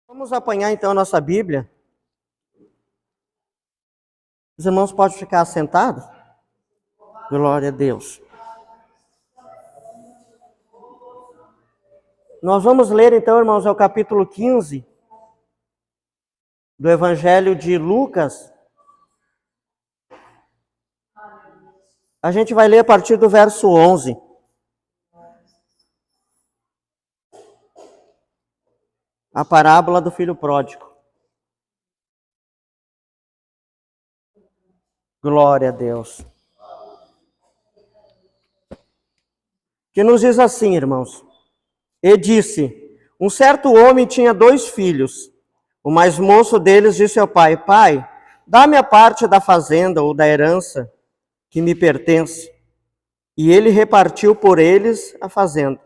Vamos apanhar então a nossa Bíblia. Os irmãos podem ficar sentados? Glória a Deus. Nós vamos ler então, irmãos, é o capítulo 15 do Evangelho de Lucas. A gente vai ler a partir do verso 11. A parábola do filho pródigo. Glória a Deus. Que nos diz assim, irmãos. E disse: um certo homem tinha 2 filhos. O mais moço deles disse ao pai: Pai, dá-me a parte da fazenda ou da herança que me pertence. E ele repartiu por eles a fazenda.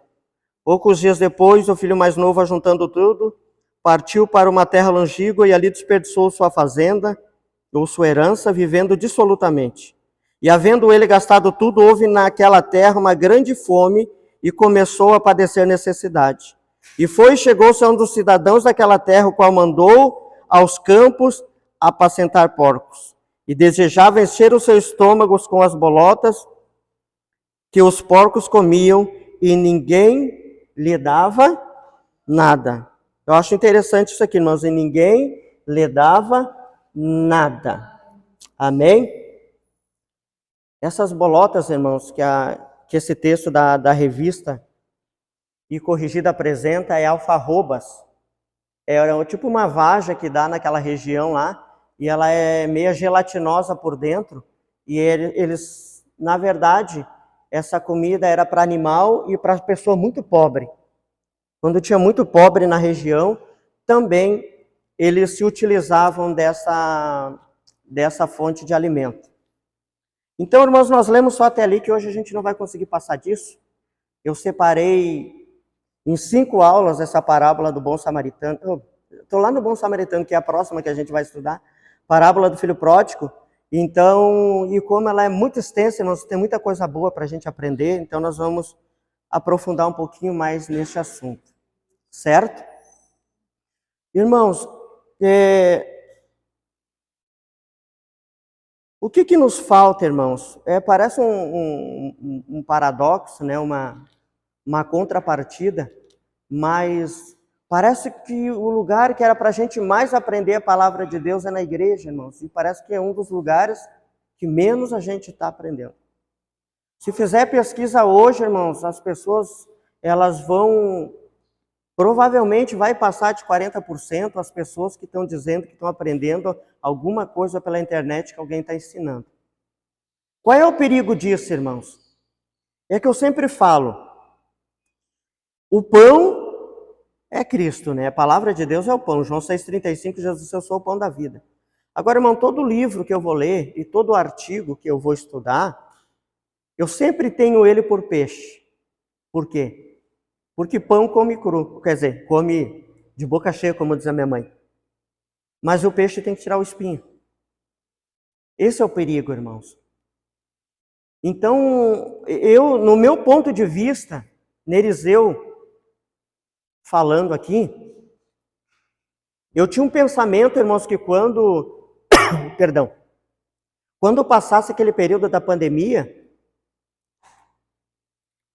Poucos dias depois, o filho mais novo, ajuntando tudo, partiu para uma terra longínqua e ali desperdiçou sua fazenda ou sua herança, vivendo dissolutamente. E havendo ele gastado tudo, houve naquela terra uma grande fome e começou a padecer necessidade. E foi e chegou-se a um dos cidadãos daquela terra, o qual mandou aos campos apacentar porcos. E desejava encher os seus estômagos com as bolotas que os porcos comiam, e ninguém lhe dava nada. Eu acho interessante isso aqui, irmãos, e ninguém lhe dava nada. Amém? Essas bolotas, irmãos, que esse texto da revista E Corrigida apresenta é alfarrobas. É tipo uma vagem que dá naquela região lá, e ela é meio gelatinosa por dentro, e eles, na verdade, essa comida era para animal e para pessoa muito pobre. Quando tinha muito pobre na região, também eles se utilizavam dessa fonte de alimento. Então, irmãos, nós lemos só até ali, que hoje a gente não vai conseguir passar disso. Eu separei em 5 aulas essa parábola do bom samaritano. Estou lá no bom samaritano, que é a próxima que a gente vai estudar. Parábola do filho pródigo. Então, e como ela é muito extensa, nós tem muita coisa boa para a gente aprender, então nós vamos aprofundar um pouquinho mais neste assunto. Certo? Irmãos, o que nos falta, irmãos? Parece um paradoxo, né? uma contrapartida, mas parece que o lugar que era para a gente mais aprender a palavra de Deus é na igreja, irmãos, e parece que é um dos lugares que menos a gente está aprendendo. Se fizer pesquisa hoje, irmãos, as pessoas, elas provavelmente vai passar de 40% as pessoas que estão dizendo que estão aprendendo alguma coisa pela internet que alguém está ensinando. Qual é o perigo disso, irmãos? É que eu sempre falo, o pão é Cristo, né? A palavra de Deus é o pão. João 6,35, Jesus disse: eu sou o pão da vida. Agora, irmão, todo livro que eu vou ler e todo artigo que eu vou estudar, eu sempre tenho ele por peixe. Por quê? Porque pão come cru, quer dizer, come de boca cheia, como diz a minha mãe. Mas o peixe tem que tirar o espinho. Esse é o perigo, irmãos. Então, eu, no meu ponto de vista, Nerizeu, falando aqui, eu tinha um pensamento, irmãos, que quando passasse aquele período da pandemia,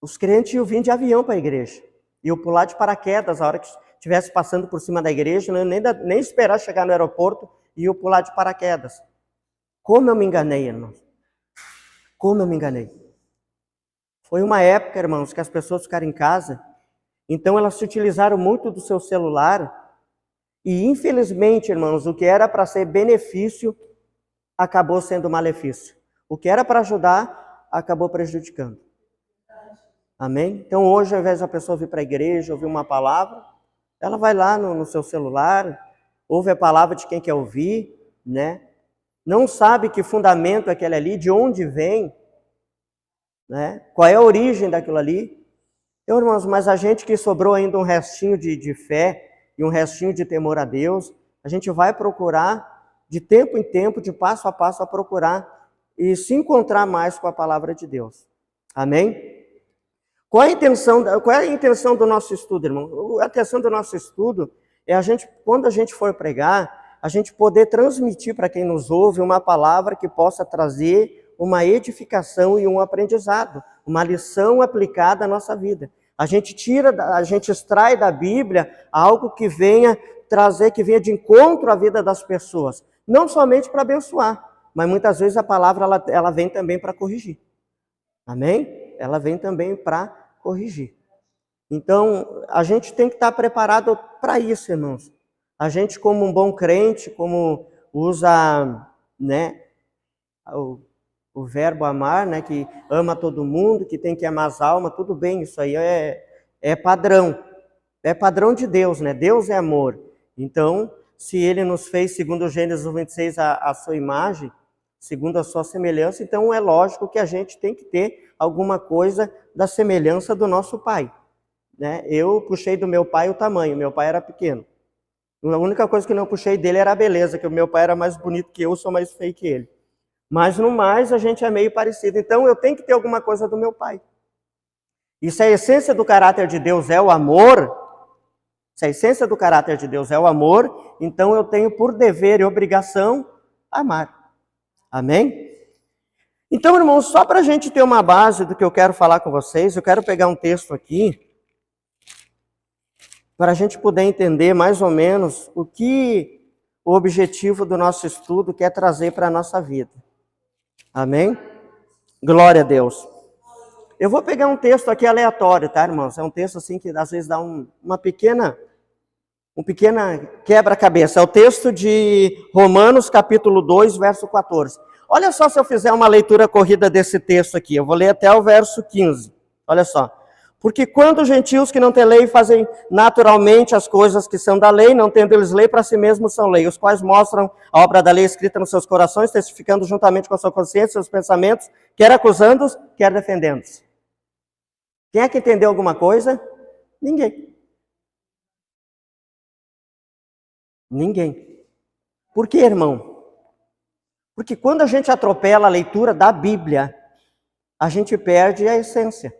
os crentes iam vir de avião para a igreja. Iam pular de paraquedas a hora que estivesse passando por cima da igreja, nem esperar chegar no aeroporto, e iam pular de paraquedas. Como eu me enganei, irmãos. Como eu me enganei. Foi uma época, irmãos, que as pessoas ficaram em casa, então elas se utilizaram muito do seu celular, e infelizmente, irmãos, o que era para ser benefício, acabou sendo malefício. O que era para ajudar, acabou prejudicando. Amém? Então hoje, ao invés da pessoa vir para a igreja, ouvir uma palavra, ela vai lá no seu celular, ouve a palavra de quem quer ouvir, né? Não sabe que fundamento é aquele ali, de onde vem, né? Qual é a origem daquilo ali. Então, irmãos, mas a gente que sobrou ainda um restinho de fé e um restinho de temor a Deus, a gente vai procurar, de tempo em tempo, de passo a passo, a procurar e se encontrar mais com a palavra de Deus. Amém? Qual é a intenção do nosso estudo, irmão? A intenção do nosso estudo É quando a gente for pregar, a gente poder transmitir para quem nos ouve uma palavra que possa trazer uma edificação e um aprendizado, uma lição aplicada à nossa vida. A gente extrai da Bíblia algo que venha trazer, que venha de encontro à vida das pessoas, não somente para abençoar, mas muitas vezes a palavra ela vem também para corrigir. Amém? Ela vem também para corrigir. Então, a gente tem que estar preparado para isso, irmãos. A gente, como um bom crente, como usa, né, o verbo amar, né, que ama todo mundo, que tem que amar as almas, tudo bem, isso aí é padrão. É padrão de Deus, né? Deus é amor. Então, se ele nos fez, segundo Gênesis 26, a sua imagem, segundo a sua semelhança, então é lógico que a gente tem que ter alguma coisa da semelhança do nosso pai. Né? Eu puxei do meu pai o tamanho, meu pai era pequeno. A única coisa que eu não puxei dele era a beleza, que o meu pai era mais bonito que eu sou mais feio que ele. Mas no mais a gente é meio parecido, então eu tenho que ter alguma coisa do meu pai. E se a essência do caráter de Deus é o amor, se a essência do caráter de Deus é o amor, então eu tenho por dever e obrigação amar. Amém? Então, irmãos, só para a gente ter uma base do que eu quero falar com vocês, eu quero pegar um texto aqui, para a gente poder entender mais ou menos o que o objetivo do nosso estudo quer trazer para a nossa vida. Amém? Glória a Deus. Eu vou pegar um texto aqui aleatório, tá, irmãos? É um texto assim que às vezes dá uma pequena quebra-cabeça. É o texto de Romanos, capítulo 2, verso 14. Olha só se eu fizer uma leitura corrida desse texto aqui. Eu vou ler até o verso 15. Olha só. Porque quando os gentios que não têm lei fazem naturalmente as coisas que são da lei, não tendo eles lei, para si mesmos são lei, os quais mostram a obra da lei escrita nos seus corações, testificando juntamente com a sua consciência, seus pensamentos, quer acusando-os, quer defendendo-os. Quem é que entendeu alguma coisa? Ninguém. Ninguém. Por quê, irmão? Porque quando a gente atropela a leitura da Bíblia, a gente perde a essência.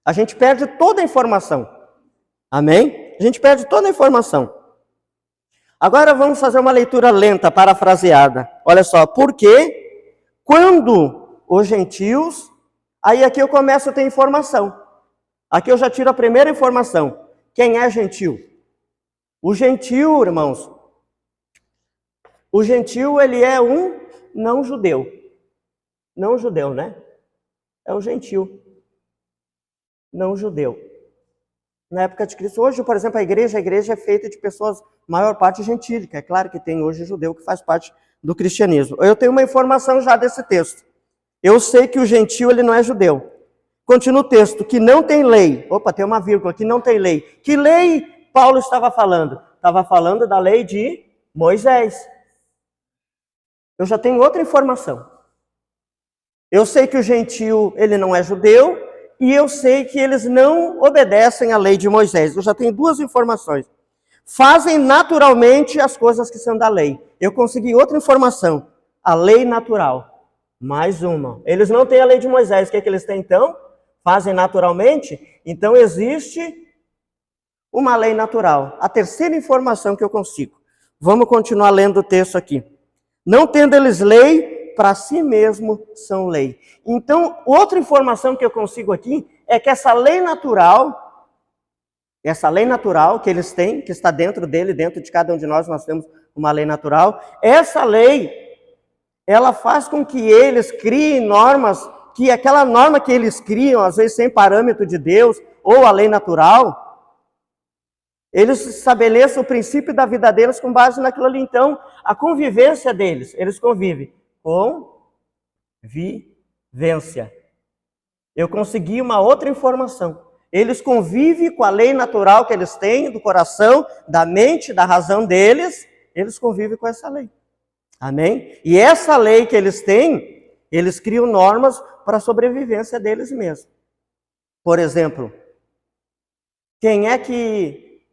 A gente perde toda a informação. Amém? A gente perde toda a informação. Agora vamos fazer uma leitura lenta, parafraseada. Olha só, porque quando os gentios... Aí aqui eu começo a ter informação. Aqui eu já tiro a primeira informação. Quem é gentil? O gentil, irmãos, o gentil ele é um não judeu. Não judeu, né? É o gentil. Não judeu. Na época de Cristo, hoje, por exemplo, a igreja é feita de pessoas, maior parte gentílica. É claro que tem hoje judeu que faz parte do cristianismo. Eu tenho uma informação já desse texto. Eu sei que o gentil ele não é judeu. Continua o texto, que não tem lei. Opa, tem uma vírgula, que não tem lei. Que lei Paulo estava falando? Estava falando da lei de Moisés. Eu já tenho outra informação. Eu sei que o gentil ele não é judeu, e eu sei que eles não obedecem à lei de Moisés. Eu já tenho duas informações. Fazem naturalmente as coisas que são da lei. Eu consegui outra informação. A lei natural. Mais uma. Eles não têm a lei de Moisés. O que é que eles têm então? Fazem naturalmente? Então existe uma lei natural. A terceira informação que eu consigo. Vamos continuar lendo o texto aqui. Não tendo eles lei, para si mesmo são lei. Então, outra informação que eu consigo aqui é que essa lei natural que eles têm, que está dentro dele, dentro de cada um de nós temos uma lei natural, essa lei, ela faz com que eles criem normas, que aquela norma que eles criam, às vezes sem parâmetro de Deus, ou a lei natural, eles estabeleçam o princípio da vida deles com base naquilo ali. Então, a convivência deles, eles convivem. Convivência. Eu consegui uma outra informação. Eles convivem com a lei natural que eles têm, do coração, da mente, da razão deles. Eles convivem com essa lei. Amém? E essa lei que eles têm, eles criam normas para a sobrevivência deles mesmos. Por exemplo, quem é que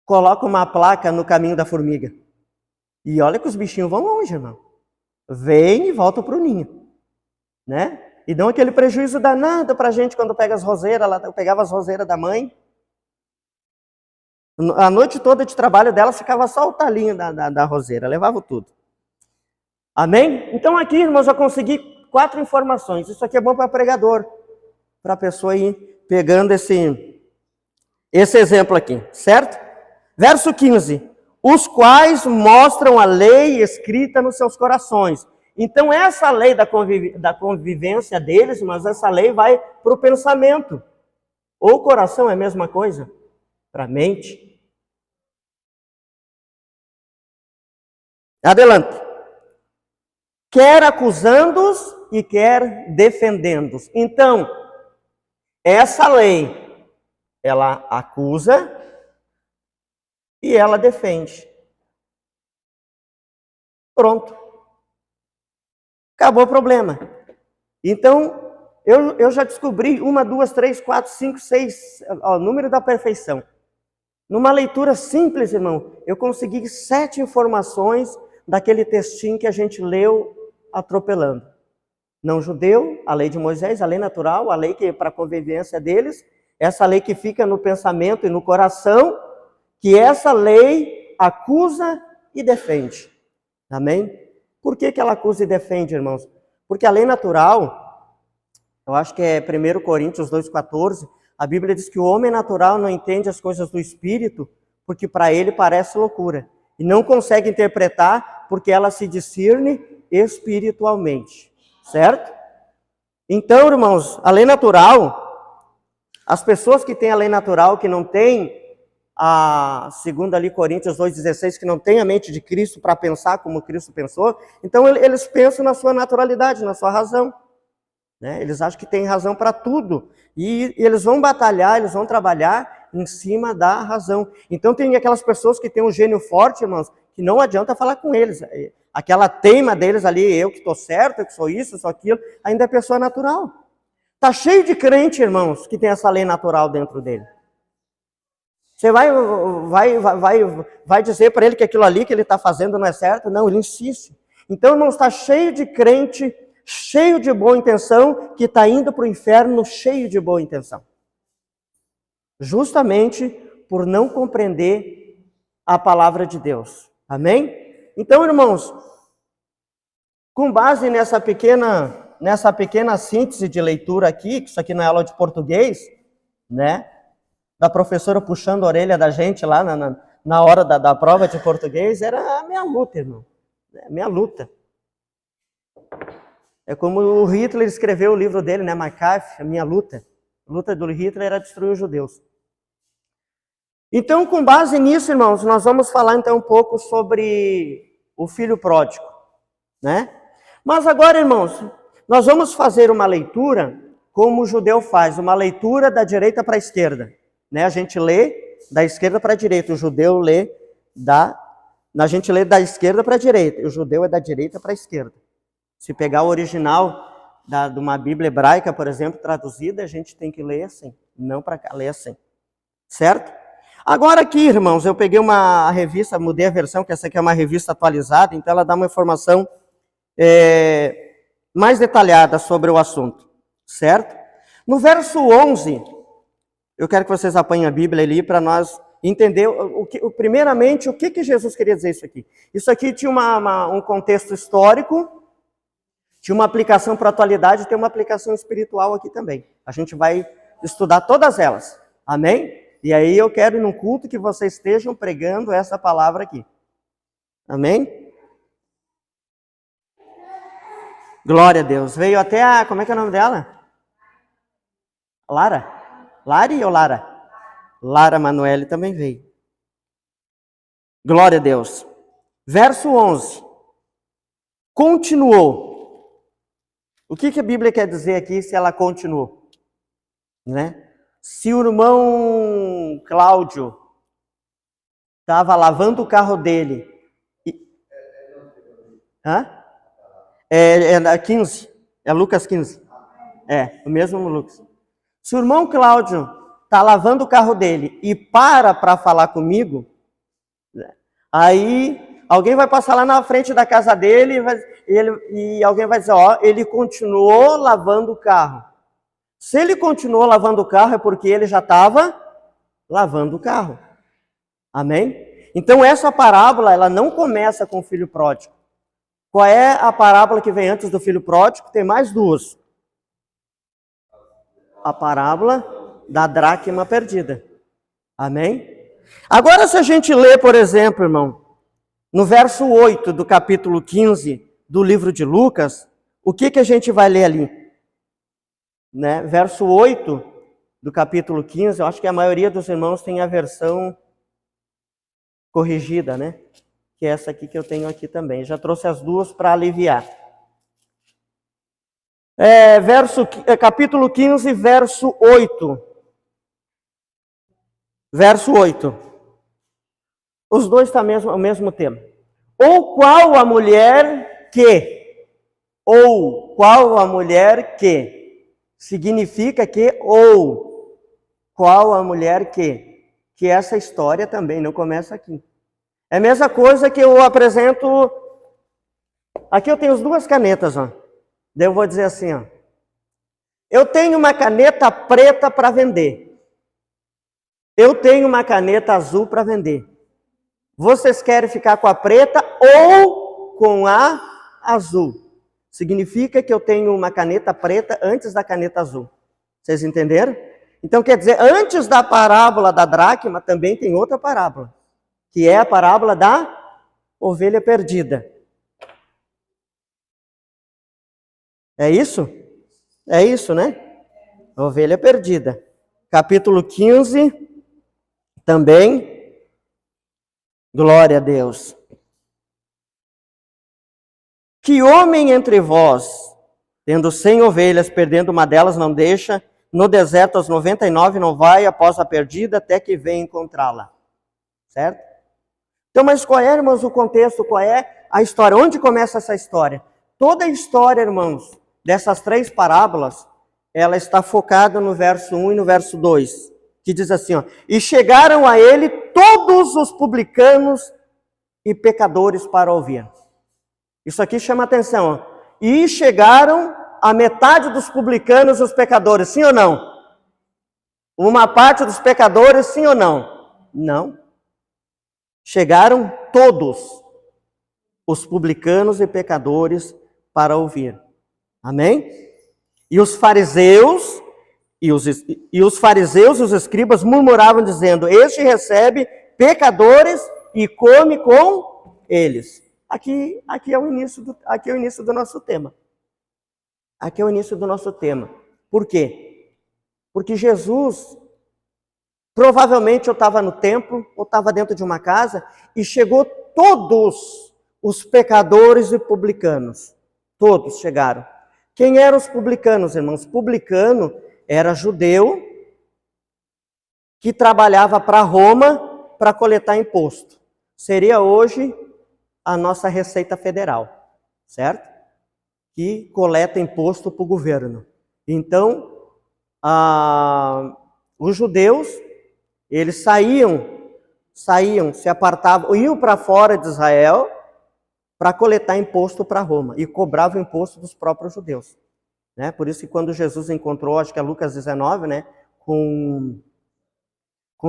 coloca uma placa no caminho da formiga? E olha que os bichinhos vão longe, irmão. Vem e volta para o ninho, né? E dão aquele prejuízo danado para a gente quando pega as roseiras, eu pegava as roseiras da mãe. A noite toda de trabalho dela ficava só o talinho da roseira, levava tudo. Amém? Então aqui, irmãos, eu consegui 4 informações. Isso aqui é bom para pregador, para a pessoa ir pegando esse exemplo aqui, certo? Verso 15. Os quais mostram a lei escrita nos seus corações. Então essa lei da convivência deles, mas essa lei vai para o pensamento. Ou o coração é a mesma coisa? Para a mente. Adelante. Quer acusando-os e quer defendendo-os. Então, essa lei, ela acusa e ela defende. Pronto. Acabou o problema. Então, eu já descobri 1, 2, 3, 4, 5, 6, o número da perfeição. Numa leitura simples, irmão, eu consegui 7 informações daquele textinho que a gente leu atropelando. Não judeu, a lei de Moisés, a lei natural, a lei que é para a convivência deles, essa lei que fica no pensamento e no coração, que essa lei acusa e defende. Amém? Por que ela acusa e defende, irmãos? Porque a lei natural, eu acho que é 1 Coríntios 2,14, a Bíblia diz que o homem natural não entende as coisas do Espírito, porque para ele parece loucura. E não consegue interpretar, porque ela se discerne espiritualmente. Certo? Então, irmãos, a lei natural, as pessoas que têm a lei natural, que não têm segundo ali Coríntios 2,16, que não tem a mente de Cristo para pensar como Cristo pensou, então eles pensam na sua naturalidade, na sua razão. Né? Eles acham que tem razão para tudo. E eles vão batalhar, eles vão trabalhar em cima da razão. Então tem aquelas pessoas que têm um gênio forte, irmãos, que não adianta falar com eles. Aquela teima deles ali, eu que estou certo, eu que sou isso, sou aquilo, ainda é pessoa natural. Está cheio de crente, irmãos, que tem essa lei natural dentro dele. Você vai dizer para ele que aquilo ali que ele está fazendo não é certo? Não, ele insiste. Então, irmãos, está cheio de crente, cheio de boa intenção, que está indo para o inferno cheio de boa intenção. Justamente por não compreender a palavra de Deus. Amém? Então, irmãos, com base nessa pequena síntese de leitura aqui, que isso aqui não é aula de português, né? Da professora puxando a orelha da gente lá na hora da prova de português, era a minha luta, irmão. É a minha luta. É como o Hitler escreveu o livro dele, né? Mein Kampf, a minha luta. A luta do Hitler era destruir os judeus. Então, com base nisso, irmãos, nós vamos falar então um pouco sobre o filho pródigo, né? Mas agora, irmãos, nós vamos fazer uma leitura como o judeu faz, uma leitura da direita para a esquerda. Né? A gente lê da esquerda para a direita, o judeu lê a gente lê da esquerda para a direita, e o judeu é da direita para a esquerda. Se pegar o original de uma Bíblia hebraica, por exemplo, traduzida, a gente tem que ler assim, não para cá, ler assim. Certo? Agora aqui, irmãos, eu peguei uma revista, mudei a versão, que essa aqui é uma revista atualizada, então ela dá uma informação mais detalhada sobre o assunto. Certo? No verso 11... eu quero que vocês apanhem a Bíblia ali para nós entender, primeiramente, o que Jesus queria dizer isso aqui. Isso aqui tinha um contexto histórico, tinha uma aplicação para a atualidade e tem uma aplicação espiritual aqui também. A gente vai estudar todas elas. Amém? E aí eu quero ir num culto que vocês estejam pregando essa palavra aqui. Amém? Glória a Deus. Veio até como é que é o nome dela? Lara? Lari ou Lara? Lara Manoeli também veio. Glória a Deus. Verso 11. Continuou. O que a Bíblia quer dizer aqui se ela continuou? Né? Se o irmão Cláudio estava lavando o carro dele... É 15. É Lucas 15. É, o mesmo Lucas. Se o irmão Cláudio está lavando o carro dele e para falar comigo, aí alguém vai passar lá na frente da casa dele e alguém vai dizer, ó, ele continuou lavando o carro. Se ele continuou lavando o carro é porque ele já estava lavando o carro. Amém? Então essa parábola, ela não começa com o filho pródigo. Qual é a parábola que vem antes do filho pródigo? Tem mais duas. A parábola da dracma perdida. Amém? Agora, se a gente lê, por exemplo, irmão, no verso 8 do capítulo 15 do livro de Lucas, o que a gente vai ler ali? Né? Verso 8 do capítulo 15, eu acho que a maioria dos irmãos tem a versão corrigida, né? Que é essa aqui que eu tenho aqui também. Já trouxe as duas para aliviar. Capítulo 15, verso 8. Verso 8. Os dois estão ao mesmo tema. Ou qual a mulher que? Ou qual a mulher que? Significa que ou qual a mulher que? Que essa história também não começa aqui. É a mesma coisa que eu apresento. Aqui eu tenho as duas canetas, ó. Daí eu vou dizer assim, ó. Eu tenho uma caneta preta para vender. Eu tenho uma caneta azul para vender. Vocês querem ficar com a preta ou com a azul? Significa que eu tenho uma caneta preta antes da caneta azul. Vocês entenderam? Então quer dizer, antes da parábola da dracma também tem outra parábola, que é a parábola da ovelha perdida. É isso? É isso, né? A ovelha perdida. Capítulo 15, também. Glória a Deus. Que homem entre vós, tendo 100 ovelhas, perdendo uma delas, não deixa no deserto as 99, não vai após a perdida até que venha encontrá-la. Certo? Então, mas qual é, irmãos, o contexto? Qual é a história? Onde começa essa história? Toda a história, irmãos, dessas três parábolas, ela está focada no verso 1 e no verso 2, que diz assim, ó, e chegaram a ele todos os publicanos e pecadores para ouvir. Isso aqui chama atenção, ó. E chegaram a metade dos publicanos e os pecadores, sim ou não? Uma parte dos pecadores, sim ou não? Não. Chegaram todos os publicanos e pecadores para ouvir. Amém? E os fariseus e os escribas murmuravam dizendo, este recebe pecadores e come com eles. Aqui é o início do nosso tema. Aqui é o início do nosso tema. Por quê? Porque Jesus, provavelmente eu estava no templo, ou estava dentro de uma casa, e chegou todos os pecadores e publicanos. Todos chegaram. Quem eram os publicanos, irmãos? Publicano era judeu que trabalhava para Roma para coletar imposto. Seria hoje a nossa Receita Federal, certo? Que coleta imposto para o governo. Então, os judeus, eles saíam, se apartavam, iam para fora de Israel para coletar imposto para Roma e cobravam imposto dos próprios judeus. Né? Por isso que quando Jesus encontrou, acho que é Lucas 19, né, com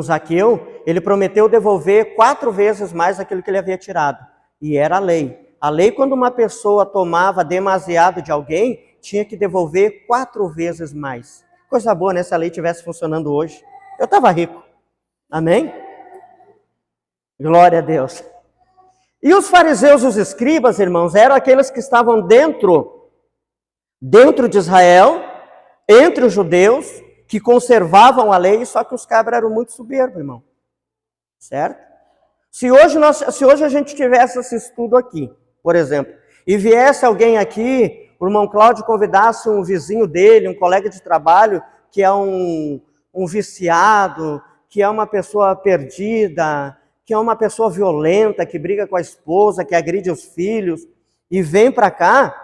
Zaqueu, ele prometeu devolver 4 vezes mais aquilo que ele havia tirado. E era a lei. A lei, quando uma pessoa tomava demasiado de alguém, tinha que devolver 4 vezes mais. Coisa boa, né, se a lei estivesse funcionando hoje. Eu estava rico. Amém? Glória a Deus. E os fariseus e os escribas, irmãos, eram aqueles que estavam dentro de Israel, entre os judeus, que conservavam a lei, só que os cabras eram muito soberbos, irmão. Certo? Se hoje a gente tivesse esse estudo aqui, por exemplo, e viesse alguém aqui, o irmão Cláudio convidasse um vizinho dele, um colega de trabalho, que é um viciado, que é uma pessoa perdida, que é uma pessoa violenta, que briga com a esposa, que agride os filhos, e vem para cá,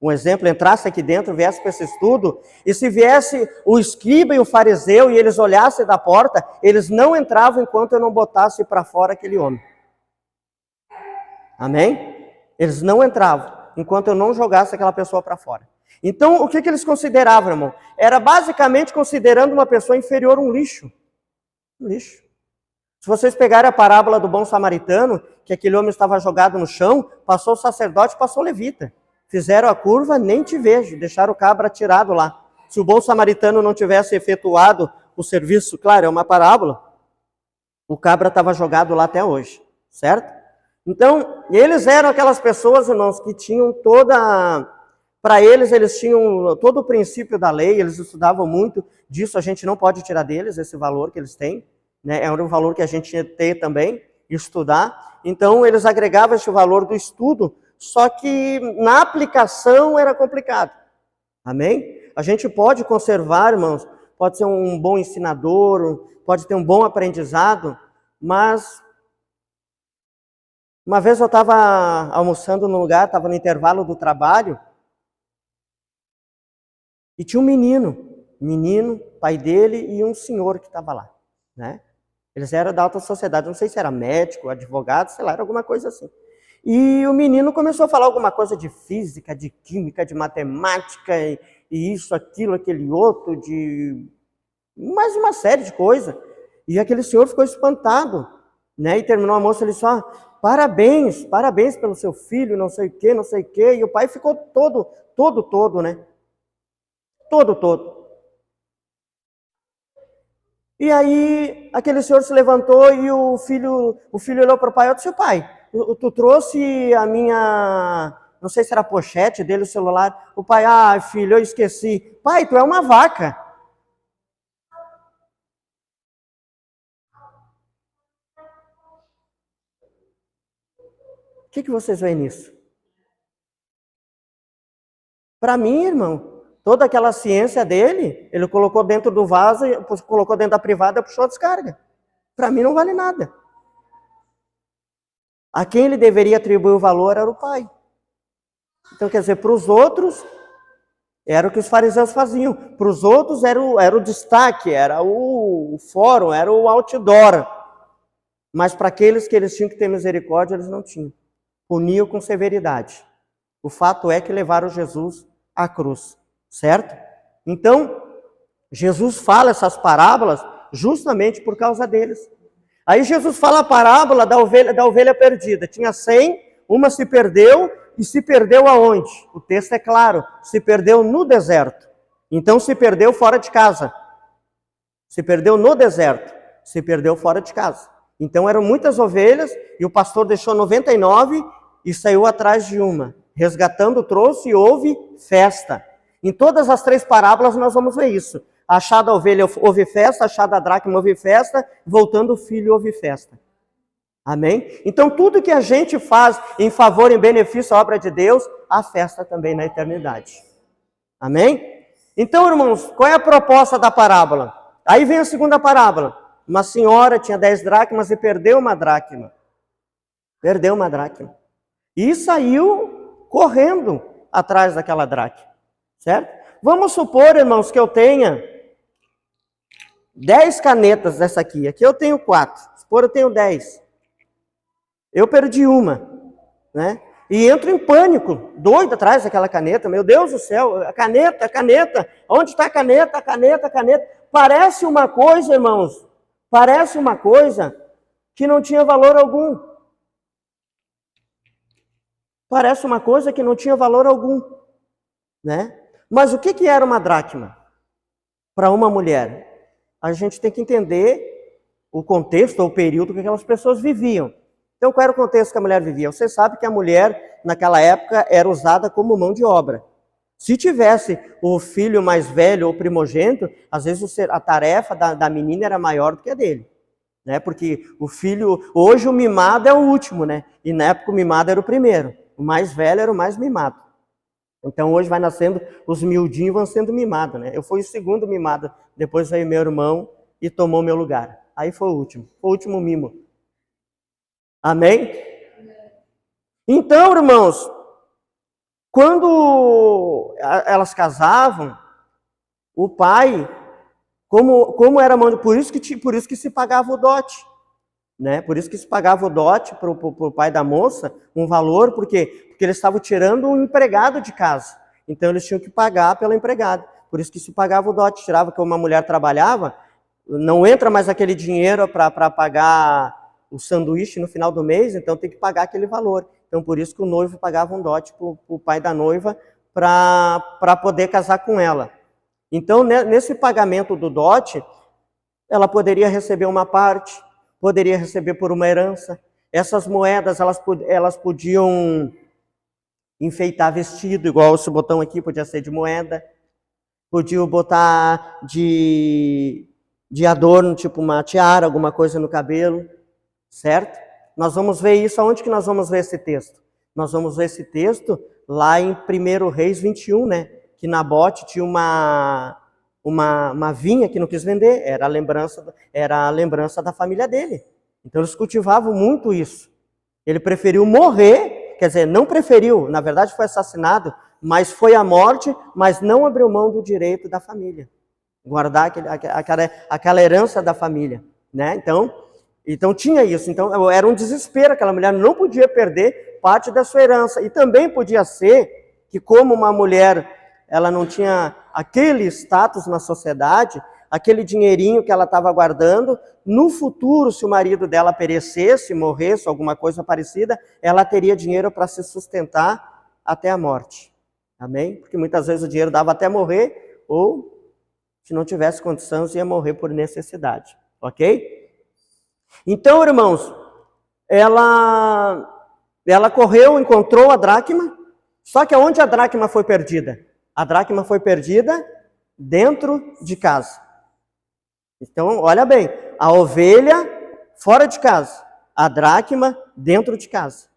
um exemplo, entrasse aqui dentro, viesse para esse estudo, e se viesse o escriba e o fariseu, e eles olhassem da porta, eles não entravam enquanto eu não botasse para fora aquele homem. Amém? Eles não entravam enquanto eu não jogasse aquela pessoa para fora. Então, o que eles consideravam, irmão? Era basicamente considerando uma pessoa inferior um lixo. Um lixo. Se vocês pegarem a parábola do bom samaritano, que aquele homem estava jogado no chão, passou o sacerdote, passou o levita. Fizeram a curva, nem te vejo, deixaram o cabra tirado lá. Se o bom samaritano não tivesse efetuado o serviço, claro, é uma parábola, o cabra estava jogado lá até hoje, certo? Então, eles eram aquelas pessoas, irmãos, que tinham para eles tinham todo o princípio da lei, eles estudavam muito disso, a gente não pode tirar deles esse valor que eles têm, né? É um valor que a gente tinha que ter também, estudar. Então, eles agregavam esse valor do estudo, só que na aplicação era complicado. Amém? A gente pode conservar, irmãos, pode ser um bom ensinador, pode ter um bom aprendizado, mas uma vez eu estava almoçando num lugar, estava no intervalo do trabalho, e tinha um menino, pai dele e um senhor que estava lá, né? Eles eram da alta sociedade, não sei se era médico, advogado, sei lá, era alguma coisa assim. E o menino começou a falar alguma coisa de física, de química, de matemática, e isso, aquilo, aquele outro, de mais uma série de coisas. E aquele senhor ficou espantado, né? E terminou a moça, ele só, parabéns pelo seu filho, não sei o quê, não sei o quê. E o pai ficou todo, né? Todo. E aí, aquele senhor se levantou e o filho olhou para o pai e disse, pai, tu trouxe a minha, não sei se era a pochete dele, o celular. O pai, filho, eu esqueci. Pai, tu é uma vaca. O que vocês veem nisso? Para mim, irmão, toda aquela ciência dele, ele colocou dentro do vaso, colocou dentro da privada e puxou a descarga. Para mim não vale nada. A quem ele deveria atribuir o valor era o pai. Então, quer dizer, para os outros, era o que os fariseus faziam. Para os outros era o destaque, era o fórum, era o outdoor. Mas para aqueles que eles tinham que ter misericórdia, eles não tinham. Puniam com severidade. O fato é que levaram Jesus à cruz, certo? Então, Jesus fala essas parábolas justamente por causa deles. Aí Jesus fala a parábola da ovelha perdida. Tinha 100, uma se perdeu, e se perdeu aonde? O texto é claro, se perdeu no deserto. Então se perdeu fora de casa. Se perdeu no deserto, se perdeu fora de casa. Então eram muitas ovelhas, e o pastor deixou 99 e saiu atrás de uma. Resgatando, trouxe e houve festa. Em todas as 3 parábolas nós vamos ver isso. Achada a ovelha houve festa, achada a dracma houve festa, voltando o filho houve festa. Amém? Então tudo que a gente faz em favor, em benefício à obra de Deus, há festa também na eternidade. Amém? Então, irmãos, qual é a proposta da parábola? Aí vem a segunda parábola. Uma senhora tinha 10 dracmas e perdeu uma dracma. Perdeu uma dracma. E saiu correndo atrás daquela dracma. Certo? Vamos supor, irmãos, que eu tenha 10 canetas dessa aqui. Aqui eu tenho 4. Supor eu tenho 10. Eu perdi uma, né? E entro em pânico, doido atrás daquela caneta. Meu Deus do céu, a caneta. Onde está a caneta? Parece uma coisa, irmãos. Parece uma coisa que não tinha valor algum. Parece uma coisa que não tinha valor algum, né? Mas o que era uma dracma para uma mulher? A gente tem que entender o contexto ou o período que aquelas pessoas viviam. Então, qual era o contexto que a mulher vivia? Você sabe que a mulher, naquela época, era usada como mão de obra. Se tivesse o filho mais velho ou primogênito, às vezes a tarefa da menina era maior do que a dele. Né? Porque o filho, hoje o mimado é o último, né? E na época o mimado era o primeiro. O mais velho era o mais mimado. Então hoje vai nascendo, os miudinhos vão sendo mimados, né? Eu fui o segundo mimado, depois veio meu irmão e tomou meu lugar. Aí foi o último mimo. Amém? Então, irmãos, quando elas casavam, o pai, como era mão, por isso que se pagava o dote, né? Por isso que se pagava o dote para o pai da moça, um valor, porque eles estavam tirando um empregado de casa. Então eles tinham que pagar pelo empregado. Por isso que se pagava o dote, tirava que uma mulher trabalhava, não entra mais aquele dinheiro para pagar o sanduíche no final do mês, então tem que pagar aquele valor. Então, por isso que o noivo pagava um dote para o pai da noiva para poder casar com ela. Então, nesse pagamento do dote, ela poderia receber uma parte, poderia receber por uma herança. Essas moedas, elas podiam enfeitar vestido, igual esse botão aqui podia ser de moeda. Podiam botar de adorno, tipo uma tiara, alguma coisa no cabelo, certo? Nós vamos ver isso, aonde que nós vamos ver esse texto? Nós vamos ver esse texto lá em 1 Reis 21, né? Que Nabote tinha uma vinha que não quis vender, era a lembrança da família dele. Então eles cultivavam muito isso. Ele preferiu morrer, quer dizer, não preferiu, na verdade foi assassinado, mas foi a morte, mas não abriu mão do direito da família. Guardar aquela herança da família, né? Então tinha isso. Então era um desespero, aquela mulher não podia perder parte da sua herança. E também podia ser que, como uma mulher, ela não tinha aquele status na sociedade, aquele dinheirinho que ela estava guardando, no futuro, se o marido dela perecesse, morresse, alguma coisa parecida, ela teria dinheiro para se sustentar até a morte. Amém? Porque muitas vezes o dinheiro dava até morrer, ou se não tivesse condições, ia morrer por necessidade. Ok? Então, irmãos, ela correu, encontrou a dracma, só que aonde a dracma foi perdida? A dracma foi perdida dentro de casa. Então, olha bem, a ovelha fora de casa, a dracma dentro de casa.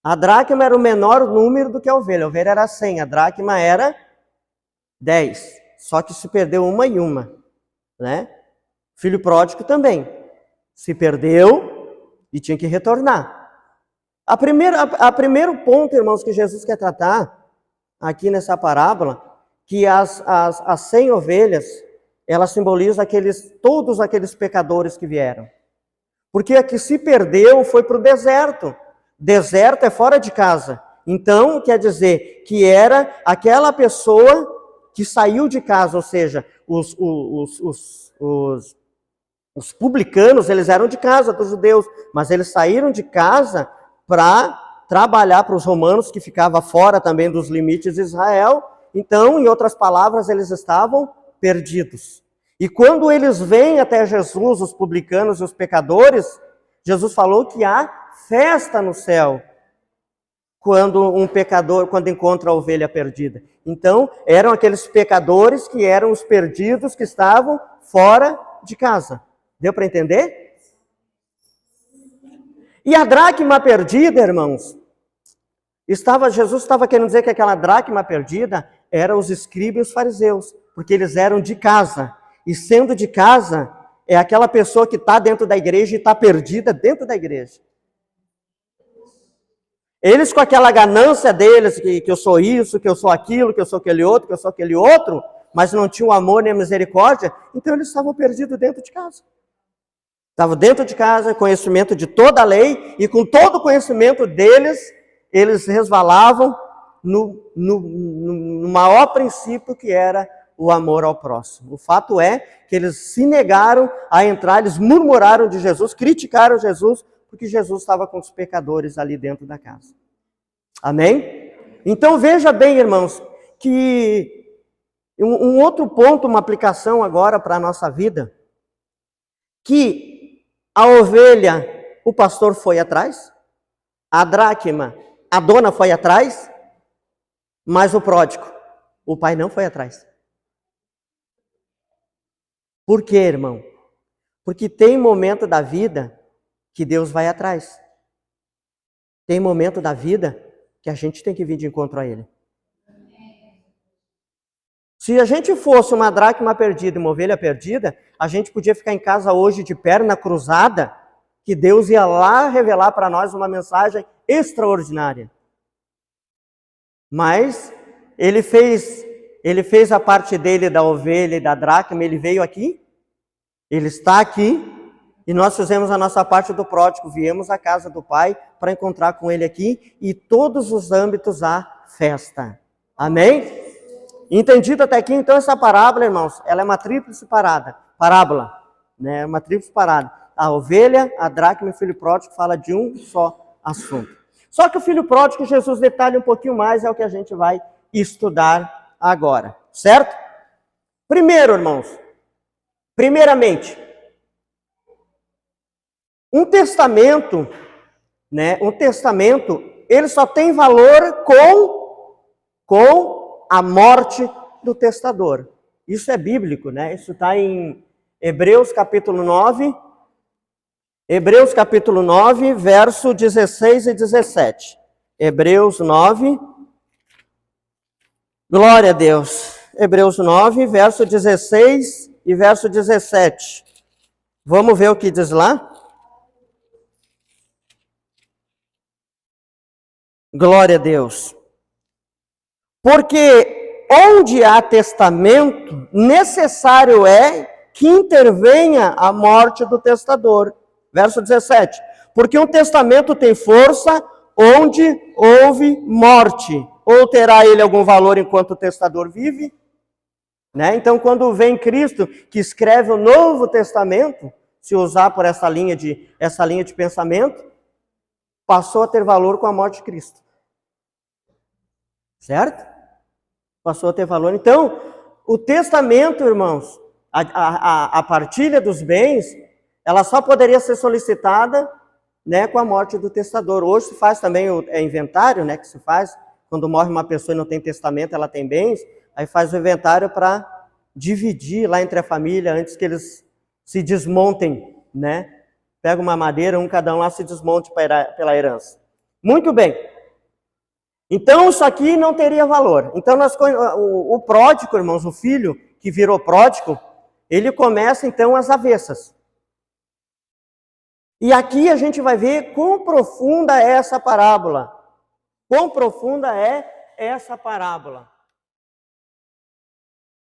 A dracma era o menor número do que a ovelha era 100, a dracma era 10, só que se perdeu uma e uma, né? Filho pródigo também, se perdeu e tinha que retornar. A primeiro ponto, irmãos, que Jesus quer tratar aqui nessa parábola, que as 100 ovelhas, elas simbolizam todos aqueles pecadores que vieram. Porque a que se perdeu foi para o deserto. Deserto é fora de casa. Então, quer dizer que era aquela pessoa que saiu de casa, ou seja, os publicanos, eles eram de casa dos judeus, mas eles saíram de casa para trabalhar para os romanos, que ficava fora também dos limites de Israel. Então, em outras palavras, eles estavam perdidos. E quando eles vêm até Jesus, os publicanos e os pecadores, Jesus falou que há festa no céu quando um pecador, quando encontra a ovelha perdida. Então, eram aqueles pecadores que eram os perdidos, que estavam fora de casa. Deu para entender? E a dracma perdida, irmãos, Jesus estava querendo dizer que aquela dracma perdida eram os escribas e os fariseus, porque eles eram de casa. E sendo de casa, é aquela pessoa que está dentro da igreja e está perdida dentro da igreja. Eles com aquela ganância deles, que eu sou isso, que eu sou aquilo, que eu sou aquele outro, que eu sou aquele outro, mas não tinham amor nem a misericórdia, então eles estavam perdidos dentro de casa. Estavam dentro de casa, conhecimento de toda a lei, e com todo o conhecimento deles, eles resvalavam no maior princípio, que era o amor ao próximo. O fato é que eles se negaram a entrar, eles murmuraram de Jesus, criticaram Jesus, porque Jesus estava com os pecadores ali dentro da casa. Amém? Então veja bem, irmãos, que um outro ponto, uma aplicação agora para a nossa vida, que a ovelha, o pastor foi atrás, a dracma, a dona foi atrás, mas o pródigo, o pai não foi atrás. Por quê, irmão? Porque tem momento da vida que Deus vai atrás. Tem momento da vida que a gente tem que vir de encontro a Ele. Se a gente fosse uma dracma perdida e uma ovelha perdida, a gente podia ficar em casa hoje de perna cruzada, que Deus ia lá revelar para nós uma mensagem extraordinária. Mas Ele fez a parte dele da ovelha e da dracma, Ele veio aqui, Ele está aqui, e nós fizemos a nossa parte do pródigo, viemos à casa do Pai para encontrar com Ele aqui, e todos os âmbitos há festa. Amém? Entendido até aqui? Então essa parábola, irmãos, ela é uma tríplice parábola, né? Uma tríplice parábola. A ovelha, a dracma e o filho pródigo fala de um só assunto. Só que o filho pródigo, Jesus detalha um pouquinho mais, é o que a gente vai estudar agora, certo? Primeiro, irmãos, primeiramente, um testamento, né? Um testamento, ele só tem valor com a morte do testador. Isso é bíblico, né? Isso está em Hebreus capítulo 9, verso 16 e 17. Hebreus 9, glória a Deus. Hebreus 9, verso 16 e verso 17. Vamos ver o que diz lá? Glória a Deus. Porque onde há testamento, necessário é que intervenha a morte do testador. Verso 17. Porque um testamento tem força onde houve morte. Ou terá ele algum valor enquanto o testador vive? Né? Então, quando vem Cristo, que escreve o Novo Testamento, se usar por essa linha de pensamento, passou a ter valor com a morte de Cristo. Certo? Passou a ter valor. Então, o testamento, irmãos, a partilha dos bens, ela só poderia ser solicitada, né, com a morte do testador. Hoje se faz também o inventário, né, que se faz quando morre uma pessoa e não tem testamento, ela tem bens, aí faz o inventário para dividir lá entre a família antes que eles se desmontem, né? Pega uma madeira, cada um lá se desmonte pela herança. Muito bem. Então, isso aqui não teria valor. Então, o pródigo, irmãos, o filho que virou pródigo, ele começa, então, as avessas. E aqui a gente vai ver quão profunda é essa parábola. Quão profunda é essa parábola.